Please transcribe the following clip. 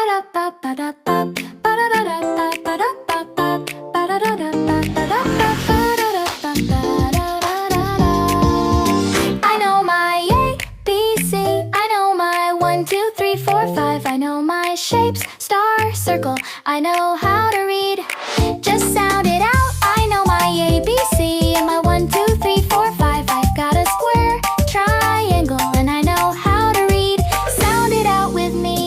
I know my ABC. I know my 1, 2, 3, 4, 5. I know my shapes, star, circle. I know how to read. Just sound it out. I know my ABC and my 1, 2, 3, 4, 5. I've got a square, triangle, and I know how to read. Sound it out with me.